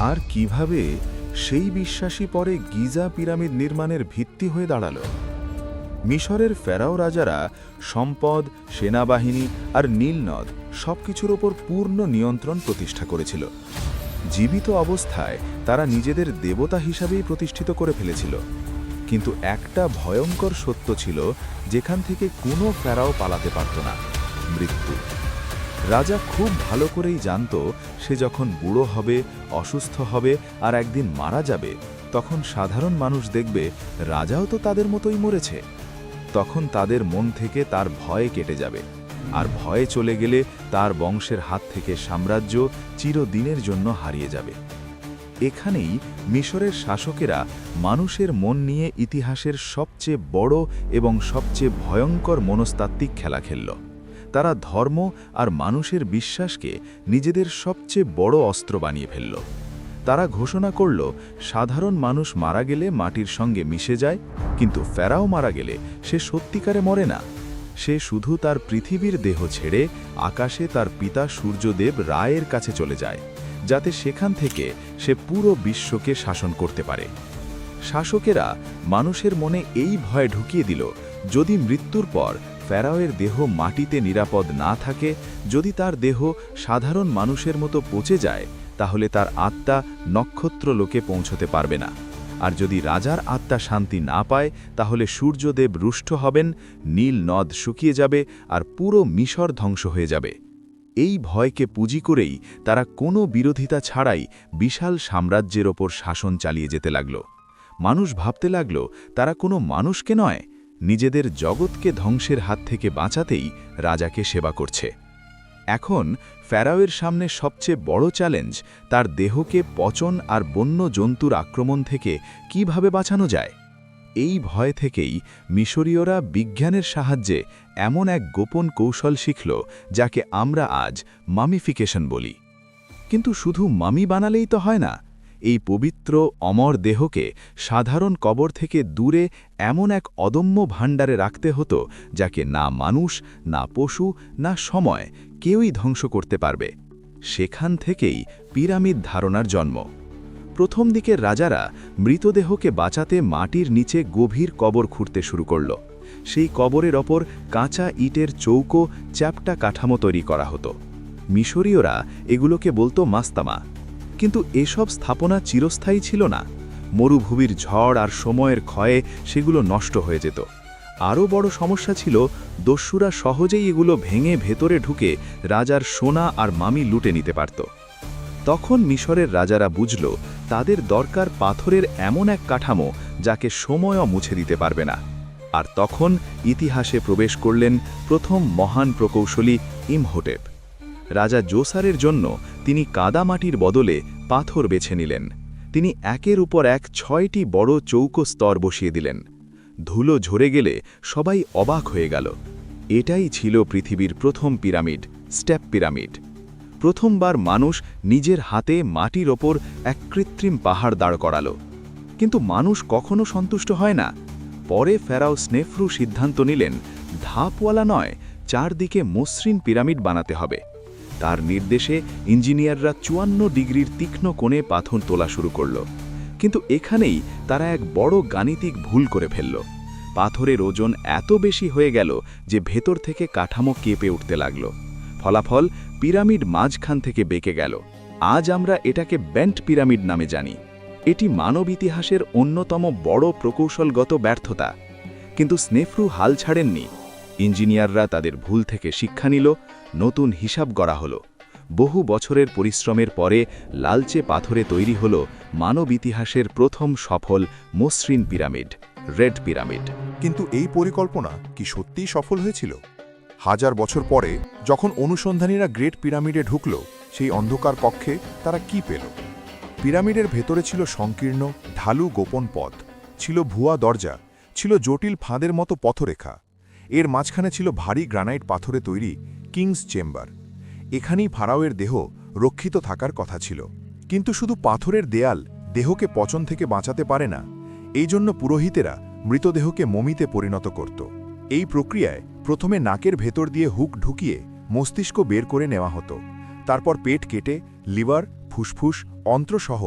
আর কিভাবে সেই বিশ্বাসই পরে গিজা পিরামিড নির্মাণের ভিত্তি হয়ে দাঁড়াল। মিশরের ফেরাও রাজারা সম্পদ, সেনাবাহিনী আর নীলনদ সবকিছুর ওপর পূর্ণ নিয়ন্ত্রণ প্রতিষ্ঠা করেছিল। জীবিত অবস্থায় তারা নিজেদের দেবতা হিসাবেই প্রতিষ্ঠিত করে ফেলেছিল। কিন্তু একটা ভয়ঙ্কর সত্য ছিল, যেখান থেকে কোনো ফেরাও পালাতে পারত না: মৃত্যু। রাজা খুব ভালো করেই জানত, সে যখন বুড়ো হবে, অসুস্থ হবে আর একদিন মারা যাবে, তখন সাধারণ মানুষ দেখবে রাজাও তো তাদের মতোই মরেছে। তখন তাদের মন থেকে তার ভয় কেটে যাবে, আর ভয়ে চলে গেলে তার বংশের হাত থেকে সাম্রাজ্য চিরদিনের জন্য হারিয়ে যাবে। এখানেই মিশরের শাসকেরা মানুষের মন নিয়ে ইতিহাসের সবচেয়ে বড় এবং সবচেয়ে ভয়ঙ্কর মনস্তাত্ত্বিক খেলা খেলল। তারা ধর্ম আর মানুষের বিশ্বাসকে নিজেদের সবচেয়ে বড় অস্ত্র বানিয়ে ফেলল। তারা ঘোষণা করল, সাধারণ মানুষ মারা গেলে মাটির সঙ্গে মিশে যায়, কিন্তু ফেরাও মারা গেলে সে সত্যিকারে মরে না। সে শুধু তার পৃথিবীর দেহ ছেড়ে আকাশে তার পিতা সূর্যদেব রায়ের কাছে চলে যায়, যাতে সেখান থেকে সে পুরো বিশ্বকে শাসন করতে পারে। শাসকেরা মানুষের মনে এই ভয় ঢুকিয়ে দিল, যদি মৃত্যুর পর ফেরাওয়ের দেহ মাটিতে নিরাপদ না থাকে, যদি তার দেহ সাধারণ মানুষের মতো পচে যায়, তাহলে তার আত্মা নক্ষত্র লোকে পৌঁছতে পারবে না। আর যদি রাজার আত্মা শান্তি না পায়, তাহলে সূর্যদেব রুষ্ট হবেন, নীল নদ শুকিয়ে যাবে আর পুরো মিশর ধ্বংস হয়ে যাবে। এই ভয়কে পুঁজি করেই তারা কোনো বিরোধিতা ছাড়াই বিশাল সাম্রাজ্যের ওপর শাসন চালিয়ে যেতে লাগল। মানুষ ভাবতে লাগল, তারা কোনো মানুষকে নয়, নিজেদের জগৎকে ধ্বংসের হাত থেকে বাঁচাতেই রাজাকে সেবা করছে। এখন ফেরাওয়ের সামনে সবচেয়ে বড় চ্যালেঞ্জ, তার দেহকে পচন আর বন্য জন্তুর আক্রমণ থেকে কিভাবে বাঁচানো যায়। এই ভয় থেকেই মিশরীয়রা বিজ্ঞানের সাহায্যে এমন এক গোপন কৌশল শিখল, যাকে আমরা আজ মামিফিকেশন বলি। কিন্তু শুধু মামি বানালেই তো হয় না। এই পবিত্র অমর দেহকে সাধারণ কবর থেকে দূরে এমন এক অদম্য ভাণ্ডারে রাখতে হতো, যাকে না মানুষ, না পশু, না সময় কেউই ধ্বংস করতে পারবে। সেখান থেকেই পিরামিড ধারণার জন্ম। প্রথম দিকের রাজারা মৃতদেহকে বাঁচাতে মাটির নিচে গভীর কবর খুঁড়তে শুরু করল। সেই কবরের ওপর কাঁচা ইটের চৌকো, চ্যাপ্টা কাঠামো তৈরি করা হতো। মিশরীয়রা এগুলোকে বলতো মাস্তামা। কিন্তু এসব স্থাপনা চিরস্থায়ী ছিল না। মরুভূমির ঝড় আর সময়ের ক্ষয়ে সেগুলো নষ্ট হয়ে যেত। আরও বড় সমস্যা ছিল, দস্যুরা সহজেই এগুলো ভেঙে ভেতরে ঢুকে রাজার সোনা আর মামি লুটে নিতে পারত। তখন মিশরের রাজারা বুঝল, তাদের দরকার পাথরের এমন এক কাঠামো যাকে সময়ও মুছে দিতে পারবে না। আর তখন ইতিহাসে প্রবেশ করলেন প্রথম মহান প্রকৌশলী ইমহোটেপ। রাজা জোসারের জন্য তিনি কাদামাটির বদলে পাথর বেছে নিলেন। তিনি একের উপর এক ৬টি বড় চৌকো স্তর বসিয়ে দিলেন। ধুলো ঝরে গেলে সবাই অবাক হয়ে গেল। এটাই ছিল পৃথিবীর প্রথম পিরামিড, স্টেপ পিরামিড। প্রথমবার মানুষ নিজের হাতে মাটির ওপর এক কৃত্রিম পাহাড় দাঁড় করালো। কিন্তু মানুষ কখনো সন্তুষ্ট হয় না। পরে ফেরাও স্নেফরু সিদ্ধান্ত নিলেন, ধাপওয়ালা নয়, চারদিকে মসৃণ পিরামিড বানাতে হবে। তার নির্দেশে ইঞ্জিনিয়াররা ৫৪ ডিগ্রির তীক্ষ্ণ কোণে পাথর তোলা শুরু করল। কিন্তু এখানেই তারা এক বড় গাণিতিক ভুল করে ফেলল। পাথরের ওজন এত বেশি হয়ে গেল যে ভেতর থেকে কাঠামো কেঁপে উঠতে লাগল। ফলাফল, পিরামিড মাঝখান থেকে বেঁকে গেল। আজ আমরা এটাকে বেন্ট পিরামিড নামে জানি। এটি মানব ইতিহাসের অন্যতম বড় প্রকৌশলগত ব্যর্থতা। কিন্তু স্নেফরু হাল ছাড়েননি। ইঞ্জিনিয়াররা তাদের ভুল থেকে শিক্ষা নিল, নতুন হিসাব গড়া হলো। বহু বছরের পরিশ্রমের পরে লালচে পাথরে তৈরি হল মানব ইতিহাসের প্রথম সফল মসৃণ পিরামিড, রেড পিরামিড। কিন্তু এই পরিকল্পনা কি সত্যিই সফল হয়েছিল? হাজার বছর পরে যখন অনুসন্ধানীরা গ্রেট পিরামিডে ঢুকল, সেই অন্ধকার কক্ষে তারা কি পেল? পিরামিডের ভেতরে ছিল সংকীর্ণ, ঢালু গোপন পথ, ছিল ভুয়া দরজা, ছিল জটিল ফাঁদের মতো পথরেখা। এর মাঝখানে ছিল ভারী গ্রানাইট পাথরে তৈরি কিংস চেম্বার। এখানেই ফারাওয়ের দেহ রক্ষিত থাকার কথা ছিল। কিন্তু শুধু পাথরের দেয়াল দেহকে পচন থেকে বাঁচাতে পারে না। এই জন্য পুরোহিতেরা মৃতদেহকে মমিতে পরিণত করত। এই প্রক্রিয়ায় প্রথমে নাকের ভেতর দিয়ে হুক ঢুকিয়ে মস্তিষ্ক বের করে নেওয়া হতো। তারপর পেট কেটে লিভার, ফুসফুস অন্ত্রসহ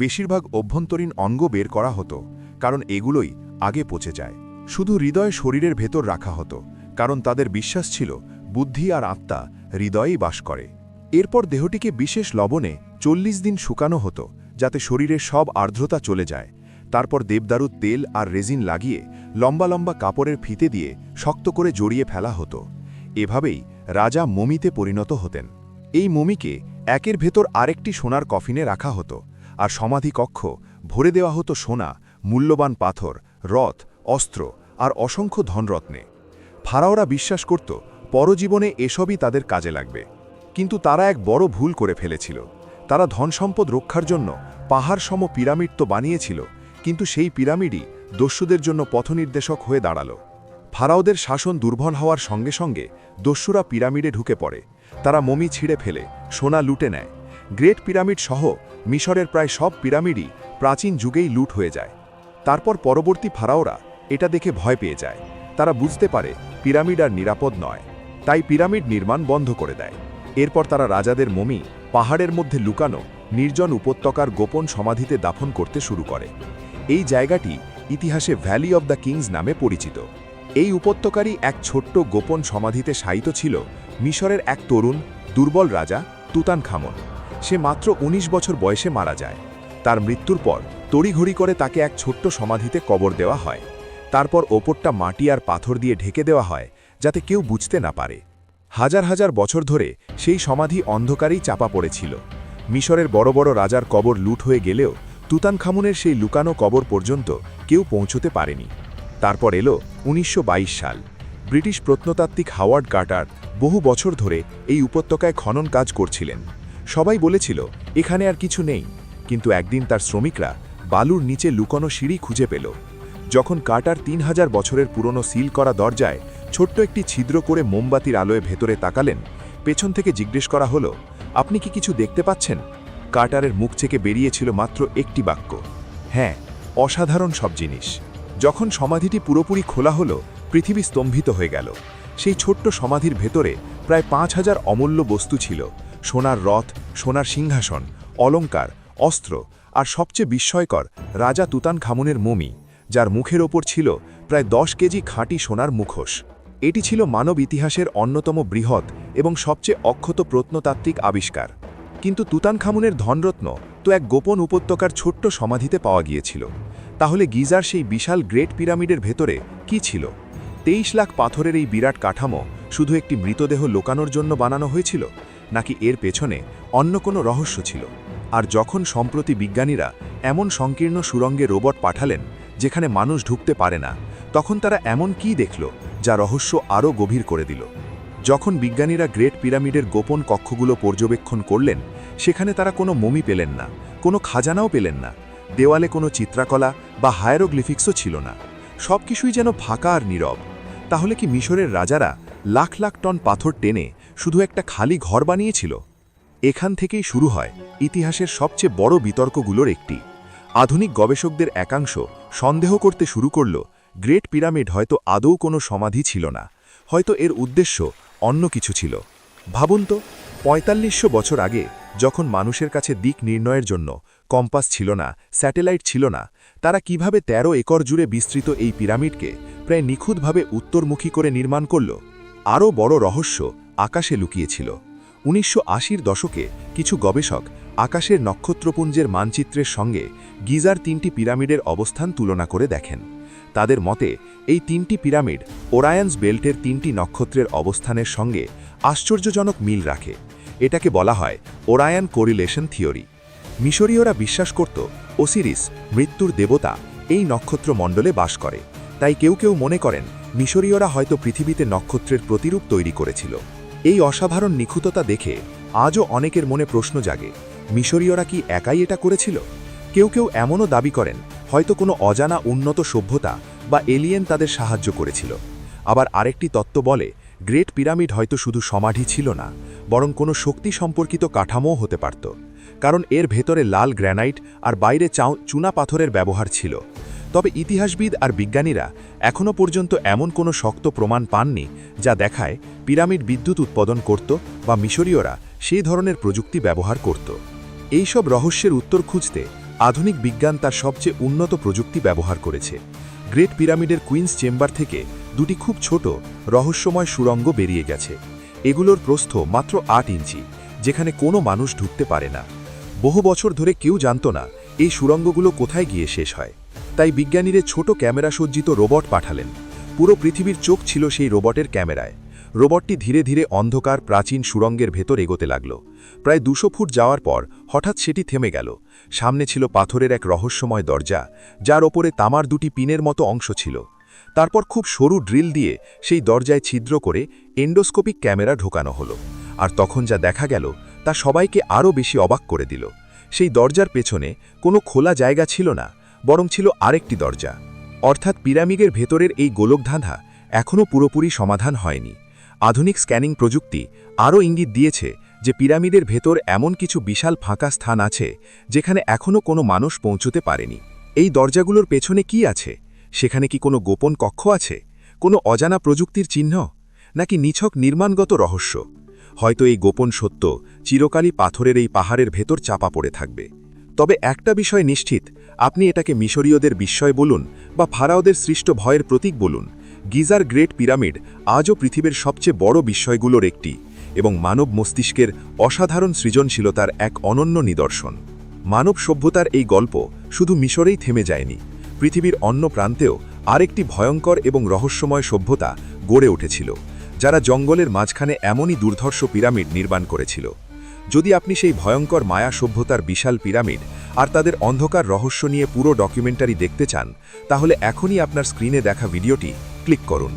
বেশিরভাগ অভ্যন্তরীণ অঙ্গ বের করা হতো, কারণ এগুলোই আগে পচে যায়। শুধু হৃদয় শরীরের ভেতর রাখা হতো, কারণ তাদের বিশ্বাস ছিল বুদ্ধি আর আত্মা হৃদয়েই বাস করে। এরপর দেহটিকে বিশেষ লবণে 40 দিন শুকানো হতো, যাতে শরীরের সব আর্দ্রতা চলে যায়। তারপর দেবদারুর তেল আর রেজিন লাগিয়ে লম্বা লম্বা কাপড়ের ফিতে দিয়ে শক্ত করে জড়িয়ে ফেলা হতো। এভাবেই রাজা মমিতে পরিণত হতেন। এই মমিকে একের ভেতর আরেকটি সোনার কফিনে রাখা হতো, আর সমাধি কক্ষ ভরে দেওয়া হতো সোনা, মূল্যবান পাথর, রথ, অস্ত্র আর অসংখ্য ধনরত্নে। ফারাওরা বিশ্বাস করত পরজীবনে এসবই তাদের কাজে লাগবে। কিন্তু তারা এক বড় ভুল করে ফেলেছিল। তারা ধনসম্পদ রক্ষার জন্য পাহাড়সম পিরামিড তো বানিয়েছিল, কিন্তু সেই পিরামিডই দস্যুদের জন্য পথনির্দেশক হয়ে দাঁড়ালো। ফারাওদের শাসন দুর্বল হওয়ার সঙ্গে সঙ্গে দস্যুরা পিরামিডে ঢুকে পড়ে। তারা মমি ছিঁড়ে ফেলে সোনা লুটে নেয়। গ্রেট পিরামিড সহ মিশরের প্রায় সব পিরামিডই প্রাচীন যুগেই লুট হয়ে যায়। তারপর পরবর্তী ফারাওরা এটা দেখে ভয় পেয়ে যায়। তারা বুঝতে পারে পিরামিড আর নিরাপদ নয়, তাই পিরামিড নির্মাণ বন্ধ করে দেয়। এরপর তারা রাজাদের মমি পাহাড়ের মধ্যে লুকানো নির্জন উপত্যকার গোপন সমাধিতে দাফন করতে শুরু করে। এই জায়গাটি ইতিহাসে ভ্যালি অব দ্য কিংস নামে পরিচিত। এই উপত্যকারই এক ছোট্ট গোপন সমাধিতে শায়িত ছিল মিশরের এক তরুণ দুর্বল রাজা তুতানখামন। সে মাত্র ১৯ বছর বয়সে মারা যায়। তার মৃত্যুর পর তড়িঘড়ি করে তাকে এক ছোট্ট সমাধিতে কবর দেওয়া হয়। তারপর ওপরটা মাটি আর পাথর দিয়ে ঢেকে দেওয়া হয়, যাতে কেউ বুঝতে না পারে। হাজার হাজার বছর ধরে সেই সমাধি অন্ধকারেই চাপা পড়েছিল। মিশরের বড় বড় রাজার কবর লুট হয়ে গেলেও তুতানখামুনের সেই লুকানো কবর পর্যন্ত কেউ পৌঁছতে পারেনি। তারপর এলো ১৯২২ সাল। ব্রিটিশ প্রত্নতাত্ত্বিক হাওয়ার্ড কার্টার বহু বছর ধরে এই উপত্যকায় খনন কাজ করছিলেন। সবাই বলেছিল এখানে আর কিছু নেই, কিন্তু একদিন তার শ্রমিকরা বালুর নিচে লুকানো সিঁড়ি খুঁজে পেল। যখন কার্টার ৩০০০ বছরের পুরনো সিল করা দরজায় ছোট্ট একটি ছিদ্র করে মোমবাতির আলোয় ভেতরে তাকালেন, পেছন থেকে জিজ্ঞেস করা হলো, আপনি কি কিছু দেখতে পাচ্ছেন? কার্টারের মুখ থেকে বেরিয়েছিল মাত্র একটি বাক্য, হ্যাঁ, অসাধারণ সব জিনিস। যখন সমাধিটি পুরোপুরি খোলা হলো, পৃথিবী স্তম্ভিত হয়ে গেল। সেই ছোট্ট সমাধির ভেতরে প্রায় ৫,০০০ অমূল্য বস্তু ছিল। সোনার রথ, সোনার সিংহাসন, অলংকার, অস্ত্র আর সবচেয়ে বিস্ময়কর রাজা তুতানখামুনের মমি, যার মুখের ওপর ছিল প্রায় ১০ কেজি খাঁটি সোনার মুখোশ। এটি ছিল মানব ইতিহাসের অন্যতম বৃহৎ এবং সবচেয়ে অক্ষত প্রত্নতাত্ত্বিক আবিষ্কার। কিন্তু তুতানখামুনের ধনরত্ন তো এক গোপন উপত্যকার ছোট্ট সমাধিতে পাওয়া গিয়েছিল। তাহলে গিজার সেই বিশাল গ্রেট পিরামিডের ভেতরে কি ছিল? ২৩ লাখ পাথরের এই বিরাট কাঠামো শুধু একটি মৃতদেহ লোকানোর জন্য বানানো হয়েছিল, নাকি এর পেছনে অন্য কোনো রহস্য ছিল? আর যখন সম্প্রতি বিজ্ঞানীরা এমন সংকীর্ণ সুরঙ্গে রোবট পাঠালেন যেখানে মানুষ ঢুকতে পারে না, তখন তারা এমন কি দেখল যা রহস্য আরও গভীর করে দিল? যখন বিজ্ঞানীরা গ্রেট পিরামিডের গোপন কক্ষগুলো পর্যবেক্ষণ করলেন, সেখানে তারা কোনো মমি পেলেন না, কোনো খাজানাও পেলেন না। দেওয়ালে কোনো চিত্রকলা বা হায়ারোগ্লিফিক্সও ছিল না। সব কিছুই যেন ফাঁকা আর নীরব। তাহলে কি মিশরের রাজারা লাখ লাখ টন পাথর টেনে শুধু একটা খালি ঘর বানিয়েছিল? এখান থেকেই শুরু হয় ইতিহাসের সবচেয়ে বড় বিতর্কগুলোর একটি। আধুনিক গবেষকদের একাংশ সন্দেহ করতে শুরু করল গ্রেট পিরামিড হয়তো আদৌ কোনো সমাধি ছিল না, হয়তো এর উদ্দেশ্য অন্য কিছু ছিল। ভাবুন তো, ৪৫০০ বছর আগে যখন মানুষের কাছে দিক নির্ণয়ের জন্য কম্পাস ছিল না, স্যাটেলাইট ছিল না, তারা কিভাবে ১৩ একর জুড়ে বিস্তৃত এই পিরামিডকে প্রায় নিখুঁতভাবে উত্তরমুখী করে নির্মাণ করল? আরও বড় রহস্য আকাশে লুকিয়েছিল। ১৯৮০-র দশকে কিছু গবেষক আকাশের নক্ষত্রপুঞ্জের মানচিত্রের সঙ্গে গিজার ৩টি পিরামিডের অবস্থান তুলনা করে দেখেন। তাদের মতে এই ৩টি পিরামিড ওরায়ান্স বেল্টের ৩টি নক্ষত্রের অবস্থানের সঙ্গে আশ্চর্যজনক মিল রাখে। এটাকে বলা হয় ওরায়ান কোরিলেশন থিওরি। মিশরীয়রা বিশ্বাস করত ওসিরিস, মৃত্যুর দেবতা, এই নক্ষত্রমণ্ডলে বাস করে। তাই কেউ কেউ মনে করেন মিশরীয়রা হয়তো পৃথিবীতে নক্ষত্রের প্রতিরূপ তৈরি করেছিল। এই অসাধারণ নিখুঁততা দেখে আজও অনেকের মনে প্রশ্ন জাগে, মিশরীয়রা কি একাই এটা করেছিল? কেউ কেউ এমনও দাবি করেন হয়তো কোনো অজানা উন্নত সভ্যতা বা এলিয়েন তাদের সাহায্য করেছিল। আবার আরেকটি তত্ত্ব বলে গ্রেট পিরামিড হয়তো শুধু সমাধি ছিল না, বরং কোনো শক্তি সম্পর্কিত কাঠামোও হতে পারত, কারণ এর ভেতরে লাল গ্র্যানাইট আর বাইরে চুনা পাথরের ব্যবহার ছিল। তবে ইতিহাসবিদ আর বিজ্ঞানীরা এখনও পর্যন্ত এমন কোনো শক্ত প্রমাণ পাননি যা দেখায় পিরামিড বিদ্যুৎ উৎপাদন করত বা মিশরীয়রা সেই ধরনের প্রযুক্তি ব্যবহার করত। এইসব রহস্যের উত্তর খুঁজতে আধুনিক বিজ্ঞান তার সবচেয়ে উন্নত প্রযুক্তি ব্যবহার করেছে। গ্রেট পিরামিডের কুইন্স চেম্বার থেকে দুটি খুব ছোট রহস্যময় সুড়ঙ্গ বেরিয়ে গেছে। এগুলোর প্রস্থ মাত্র 8 ইঞ্চি, যেখানে কোনো মানুষ ঢুকতে পারে না। বহু বছর ধরে কেউ জানত না এই সুড়ঙ্গগুলো কোথায় গিয়ে শেষ হয়। তাই বিজ্ঞানীরা ছোট ক্যামেরা সজ্জিত রোবট পাঠালেন। পুরো পৃথিবীর চোখ ছিল সেই রোবটের ক্যামেরায়। রোবটটি ধীরে ধীরে অন্ধকার প্রাচীন সুড়ঙ্গের ভেতর এগোতে লাগল। প্রায় 200 ফুট যাওয়ার পর হঠাৎ সেটি থেমে গেল। সামনে ছিল পাথরের এক রহস্যময় দরজা, যার ওপরে তামার দুটি পিনের মতো অংশ ছিল। তারপর খুব সরু ড্রিল দিয়ে সেই দরজায় ছিদ্র করে এন্ডোস্কোপিক ক্যামেরা ঢোকানো হলো। আর তখন যা দেখা গেল তা সবাইকে আরও বেশি অবাক করে দিল। সেই দরজার পেছনে কোনো খোলা জায়গা ছিল না, বরং ছিল আরেকটি দরজা। অর্থাৎ পিরামিডের ভেতরের এই গোলকধাঁধা এখনও পুরোপুরি সমাধান হয়নি। আধুনিক স্ক্যানিং প্রযুক্তি আরও ইঙ্গিত দিয়েছে যে পিরামিডের ভেতর এমন কিছু বিশাল ফাঁকা স্থান আছে যেখানে এখনও কোনো মানুষ পৌঁছতে পারেনি। এই দরজাগুলোর পেছনে কি আছে? সেখানে কি কোনো গোপন কক্ষ আছে, কোনো অজানা প্রযুক্তির চিহ্ন, নাকি নিছক নির্মাণগত রহস্য? হয়তো এই গোপন সত্য চিরকালই পাথরের এই পাহাড়ের ভেতর চাপা পড়ে থাকবে। তবে একটা বিষয় নিশ্চিত, আপনি এটাকে মিশরীয়দের বিস্ময় বলুন বা ফারাওদের সৃষ্ট ভয়ের প্রতীক বলুন, গিজার গ্রেট পিরামিড আজও পৃথিবীর সবচেয়ে বড় বিস্ময়গুলোর একটি এবং মানব মস্তিষ্কের অসাধারণ সৃজনশীলতার এক অনন্য নিদর্শন। মানব সভ্যতার এই গল্প শুধু মিশরেই থেমে যায়নি। পৃথিবীর অন্য প্রান্তেও আরেকটি ভয়ঙ্কর এবং রহস্যময় সভ্যতা গড়ে উঠেছিল, যারা জঙ্গলের মাঝখানে এমনই দুর্ধর্ষ পিরামিড নির্মাণ করেছিল। যদি আপনি সেই ভয়ঙ্কর মায়া সভ্যতার বিশাল পিরামিড আর তাদের অন্ধকার রহস্য নিয়ে পুরো ডকুমেন্টারি দেখতে চান, তাহলে এখনই আপনার স্ক্রিনে দেখা ভিডিওটি ক্লিক করুন।